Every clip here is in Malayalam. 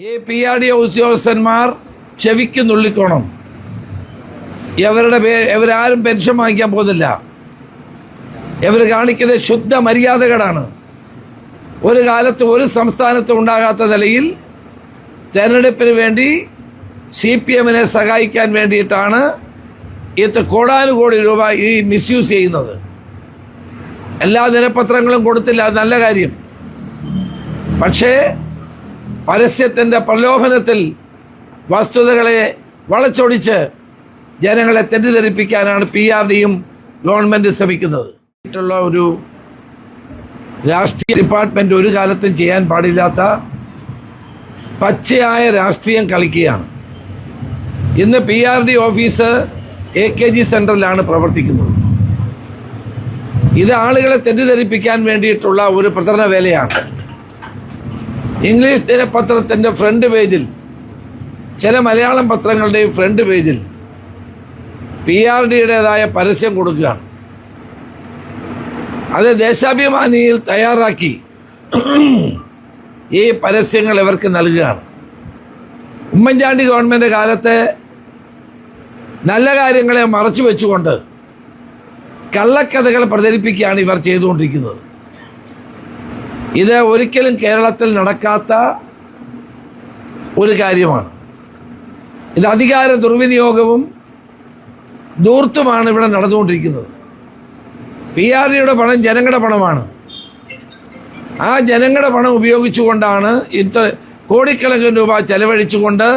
ഈ PRD ഉദ്യോഗസ്ഥന്മാർ ചെവിക്ക് നുള്ളിക്കോണം. ഇവരാരും പെൻഷൻ വാങ്ങിക്കാൻ പോകുന്നില്ല. ഇവർ കാണിക്കുന്ന ശുദ്ധ മര്യാദകളാണ്. ഒരു കാലത്ത് ഒരു സംസ്ഥാനത്തും ഉണ്ടാകാത്ത നിലയിൽ തെരഞ്ഞെടുപ്പിന് വേണ്ടി CPM-നെ സഹായിക്കാൻ വേണ്ടിയിട്ടാണ് കോടാനുകോടി രൂപ ഈ മിസ്യൂസ് ചെയ്യുന്നത്. എല്ലാ ദിനപത്രങ്ങളും കൊടുത്തില്ല, അത് നല്ല കാര്യം. പക്ഷേ പരസ്യത്തിൻ്റെ പ്രലോഭനത്തിൽ വസ്തുതകളെ വളച്ചൊടിച്ച് ജനങ്ങളെ തെറ്റിദ്ധരിപ്പിക്കാനാണ് PRDയും ഗവൺമെന്റ് ശ്രമിക്കുന്നത്. ഒരു രാഷ്ട്രീയ ഡിപ്പാർട്ട്മെന്റ് ഒരു കാലത്തും ചെയ്യാൻ പാടില്ലാത്ത പച്ചയായ രാഷ്ട്രീയം കളിക്കുകയാണ്. ഇന്ന് PRD ഓഫീസ് AKG സെന്ററിലാണ് പ്രവർത്തിക്കുന്നത്. ഇത് ആളുകളെ തെറ്റിദ്ധരിപ്പിക്കാൻ വേണ്ടിയിട്ടുള്ള ഒരു പ്രചരണ വേലയാണ്. ഇംഗ്ലീഷ് ദിനപത്രത്തിന്റെ ഫ്രണ്ട് പേജിൽ, ചില മലയാളം പത്രങ്ങളുടെയും ഫ്രണ്ട് പേജിൽ PRDയുടേതായ പരസ്യം കൊടുക്കുകയാണ്. അത് ദേശാഭിമാനിയിൽ തയ്യാറാക്കി ഈ പരസ്യങ്ങൾ ഇവർക്ക് നൽകുകയാണ്. ഉമ്മൻചാണ്ടി ഗവൺമെന്റ് കാലത്തെ നല്ല കാര്യങ്ങളെ മറച്ചു വെച്ചുകൊണ്ട് കള്ളക്കഥകൾ പ്രചരിപ്പിക്കുകയാണ് ഇവർ ചെയ്തുകൊണ്ടിരിക്കുന്നത്. ഇത് ഒരിക്കലും കേരളത്തിൽ നടക്കാത്ത ഒരു കാര്യമാണ്. ഇത് അധികാര ദുർവിനിയോഗവും ധൂർത്തുമാണ് ഇവിടെ നടന്നുകൊണ്ടിരിക്കുന്നത്. PRDയുടെ പണം ജനങ്ങളുടെ പണമാണ്. ആ ജനങ്ങളുടെ പണം ഉപയോഗിച്ചുകൊണ്ടാണ് ഇത്ര കോടിക്കണക്കിന് രൂപ ചെലവഴിച്ചുകൊണ്ട്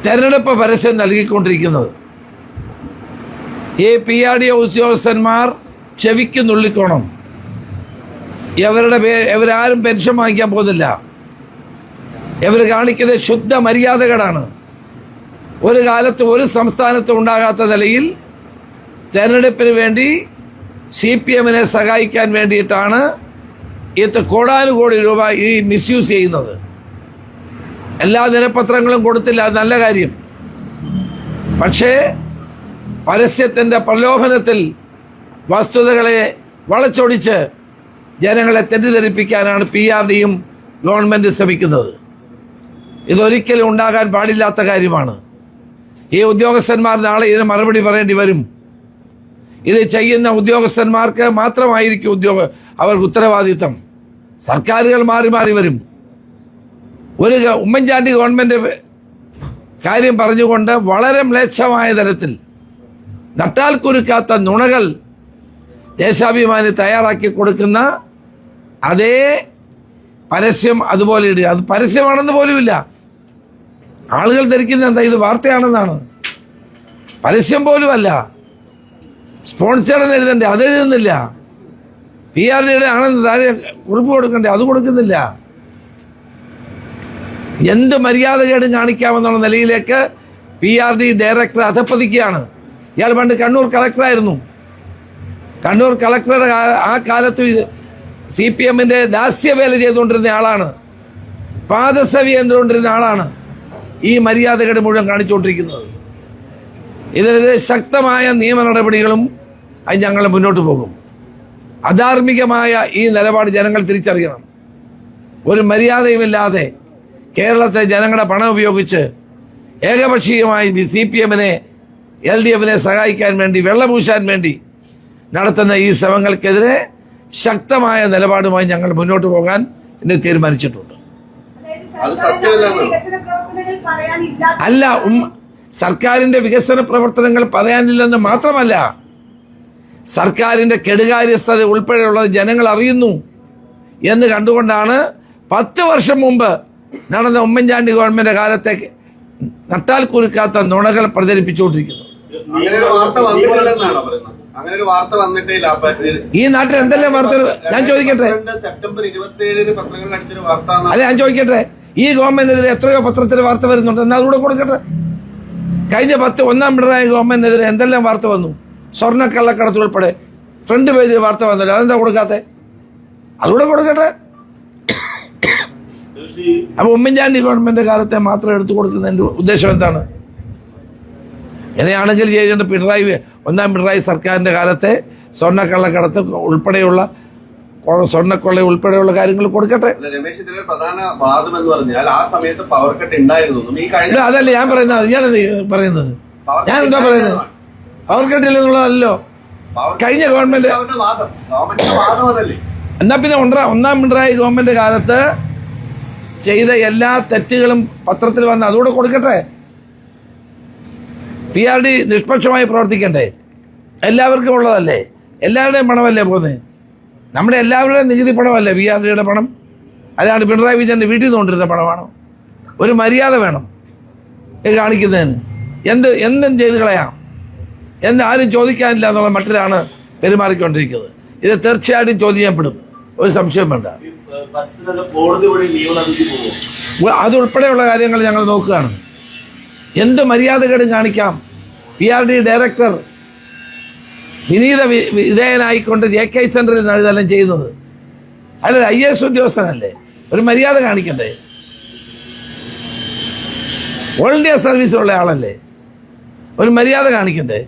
തെരഞ്ഞെടുപ്പ് പരസ്യം നൽകിക്കൊണ്ടിരിക്കുന്നത്. ഈ PRD ഉദ്യോഗസ്ഥന്മാർ ചെവിക്ക് നുള്ളിക്കോണം. ഇവരാരും പെൻഷൻ വാങ്ങിക്കാൻ പോകുന്നില്ല. ഇവർ കാണിക്കുന്ന ശുദ്ധ മര്യാദകളാണ്. ഒരു കാലത്ത് ഒരു സംസ്ഥാനത്തും ഉണ്ടാകാത്ത നിലയിൽ തെരഞ്ഞെടുപ്പിന് വേണ്ടി CPM-നെ സഹായിക്കാൻ വേണ്ടിയിട്ടാണ് കോടാനുകോടി രൂപ ഈ മിസ്യൂസ് ചെയ്യുന്നത്. എല്ലാ ദിനപത്രങ്ങളും കൊടുത്തില്ല, അത് നല്ല കാര്യം. പക്ഷേ പരസ്യത്തിൻ്റെ പ്രലോഭനത്തിൽ വസ്തുതകളെ വളച്ചൊടിച്ച് ജനങ്ങളെ തെറ്റിദ്ധരിപ്പിക്കാനാണ് PRDയും ഗവൺമെന്റ് ശ്രമിക്കുന്നത്. ഇതൊരിക്കലും ഉണ്ടാകാൻ പാടില്ലാത്ത കാര്യമാണ്. ഈ ഉദ്യോഗസ്ഥന്മാർ നാളെ ഇതിന് മറുപടി പറയേണ്ടി വരും. ഇത് ചെയ്യുന്ന ഉദ്യോഗസ്ഥന്മാർക്ക് മാത്രമായിരിക്കും അവർക്ക് ഉത്തരവാദിത്തം. സർക്കാരുകൾ മാറി മാറി വരും. ഒരു ഉമ്മൻചാണ്ടി ഗവൺമെന്റ് കാര്യം പറഞ്ഞുകൊണ്ട് വളരെ മ്ലേച്ഛമായ തരത്തിൽ നട്ടാൽ കുരുക്കാത്ത നുണകൾ ദേശാഭിമാനി തയ്യാറാക്കി കൊടുക്കുന്ന അതേ പരസ്യം അതുപോലെ ഇടുക. അത് പരസ്യമാണെന്ന് പോലുമില്ല. ആളുകൾ ധരിക്കുന്ന എന്താ, ഇത് വാർത്തയാണെന്നാണ്. പരസ്യം പോലുമല്ല. സ്പോൺസർ എഴുതണ്ടേ, അത് എഴുതുന്നില്ല. PRDയുടെ ആണെന്ന് താഴെ കുറിപ്പ് കൊടുക്കണ്ടേ, അത് കൊടുക്കുന്നില്ല. എന്ത് മര്യാദകേടും കാണിക്കാമെന്നുള്ള നിലയിലേക്ക് PRD ഡയറക്ടർ അധപ്പതിക്കുകയാണ്. ഇയാൾ പണ്ട് കണ്ണൂർ കളക്ടറായിരുന്നു. കണ്ണൂർ കളക്ടറുടെ ആ കാലത്ത് CPM-ന്റെ ദാസ്യവേല ചെയ്തുകൊണ്ടിരുന്ന ആളാണ്. പാദസേവ ചെയ്തുകൊണ്ടിരുന്ന ആളാണ് ഈ മര്യാദകേട് മുഴുവൻ കാണിച്ചുകൊണ്ടിരിക്കുന്നത്. ഇതിനെതിരെ ശക്തമായ നിയമ നടപടികളും അത് ഞങ്ങൾ മുന്നോട്ട് പോകും. അധാർമികമായ ഈ നിലപാട് ജനങ്ങൾ തിരിച്ചറിയണം. ഒരു മര്യാദയുമില്ലാതെ കേരളത്തെ ജനങ്ങളുടെ പണം ഉപയോഗിച്ച് ഏകപക്ഷീയമായി CPM-നെ LDF-നെ സഹായിക്കാൻ വേണ്ടി, വെള്ളപൂശാൻ വേണ്ടി നടത്തുന്ന ഈ ശ്രമങ്ങൾക്കെതിരെ ശക്തമായ നിലപാടുമായി ഞങ്ങൾ മുന്നോട്ട് പോകാൻ ഇന്ന് തീരുമാനിച്ചിട്ടുണ്ട്. അല്ല, സർക്കാരിന്റെ വികസന പ്രവർത്തനങ്ങൾ പറയാനില്ലെന്ന് മാത്രമല്ല, സർക്കാരിന്റെ കെടുകാര്യസ്ഥത ഉൾപ്പെടെയുള്ളത് ജനങ്ങൾ അറിയുന്നു എന്ന് കണ്ടുകൊണ്ടാണ് 10 വർഷം മുമ്പ് നടന്ന ഉമ്മൻചാണ്ടി ഗവൺമെന്റ് കാലത്തെ നട്ടാൽ കുരുക്കാത്ത നുണകൾ പ്രചരിപ്പിച്ചുകൊണ്ടിരിക്കുന്നത്. ഈ നാട്ടിൽ എന്തെല്ലാം വാർത്തകൾ ഞാൻ ചോദിക്കട്ടെ, അല്ല ഞാൻ ചോദിക്കട്ടെ, ഈ ഗവൺമെന്റിനെതിരെ എത്രയോ പത്രത്തിൽ വാർത്ത വരുന്നുണ്ട്, എന്നാൽ അതുകൂടെ കൊടുക്കട്ടെ. കഴിഞ്ഞ 1 പിണറായി ഗവൺമെന്റിനെതിരെ എന്തെല്ലാം വാർത്ത വന്നു, സ്വർണ്ണക്കള്ളക്കടത്ത് ഉൾപ്പെടെ ഫ്രണ്ട് പേജിൽ വാർത്ത വന്നല്ലോ, അതെന്താ കൊടുക്കാത്തെ? അതുകൂടെ കൊടുക്കട്ടെ. അപ്പൊ ഉമ്മൻചാണ്ടി ഗവൺമെന്റ് കാലത്തെ മാത്രം എടുത്തു കൊടുക്കുന്നതിന്റെ ഉദ്ദേശം എന്താണ്? ഇങ്ങനെയാണെങ്കിൽ ചെയ്യേണ്ട 1 പിണറായി സർക്കാരിന്റെ കാലത്തെ സ്വർണ്ണക്കള്ളക്കടത്ത് ഉൾപ്പെടെയുള്ള സ്വർണ്ണക്കൊള്ള ഉൾപ്പെടെയുള്ള കാര്യങ്ങൾ കൊടുക്കട്ടെ. രമേശ്, ഇതിലെ പ്രധാന വാദം എന്ന് പറഞ്ഞാൽ ആ സമയത്ത് പവർ കട്ട് ഉണ്ടായിരുന്നു. അതല്ലേ ഞാൻ പറയുന്നത്, ഞാനത് പറയുന്നത്. ഞാൻ എന്താ പറയുന്നത്? പവർ കട്ടില്ലെന്നുള്ളതല്ലോ കഴിഞ്ഞ ഗവൺമെന്റ്. എന്നാ പിന്നെ ഒന്നാം പിണറായി ഗവൺമെന്റ് കാലത്ത് ചെയ്ത എല്ലാ തെറ്റുകളും പത്രത്തിൽ വന്ന് അതുകൂടെ കൊടുക്കട്ടെ. PRD നിഷ്പക്ഷമായി പ്രവർത്തിക്കണ്ടേ? എല്ലാവർക്കും ഉള്ളതല്ലേ, എല്ലാവരുടെയും പണമല്ലേ പോകുന്നത്? നമ്മുടെ എല്ലാവരുടെയും നികുതി പണമല്ലേ PRDയുടെ പണം? അല്ലാണ്ട് പിണറായി വിജയന്റെ വീട്ടിൽ നിന്ന് കൊണ്ടിരുന്ന പണമാണോ? ഒരു മര്യാദ വേണം ഇത് കാണിക്കുന്നതിന്. എന്തും ചെയ്ത് കളയാം എന്ന് ആരും ചോദിക്കാനില്ല എന്നുള്ള മട്ടിലാണ് പെരുമാറിക്കൊണ്ടിരിക്കുന്നത്. ഇത് തീർച്ചയായിട്ടും ചോദ്യം ചെയ്യപ്പെടും, ഒരു സംശയം വേണ്ട. അതുൾപ്പെടെയുള്ള കാര്യങ്ങൾ ഞങ്ങൾ നോക്കുകയാണ്. എന്ത് മര്യാദകേടും കാണിക്കാം. PRD ഡയറക്ടർ വിനീത വിധേയനായിക്കൊണ്ട് JK സെന്ററിൽ ഇതെല്ലാം ചെയ്യുന്നത്. അല്ല, IAS ഉദ്യോഗസ്ഥനല്ലേ, ഒരു മര്യാദ കാണിക്കണ്ടേ? ഓൾ ഇന്ത്യ സർവീസിലുള്ള ആളല്ലേ, ഒരു മര്യാദ കാണിക്കണ്ടേ?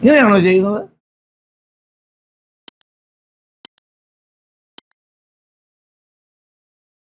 ഇങ്ങനെയാണോ ചെയ്യുന്നത്?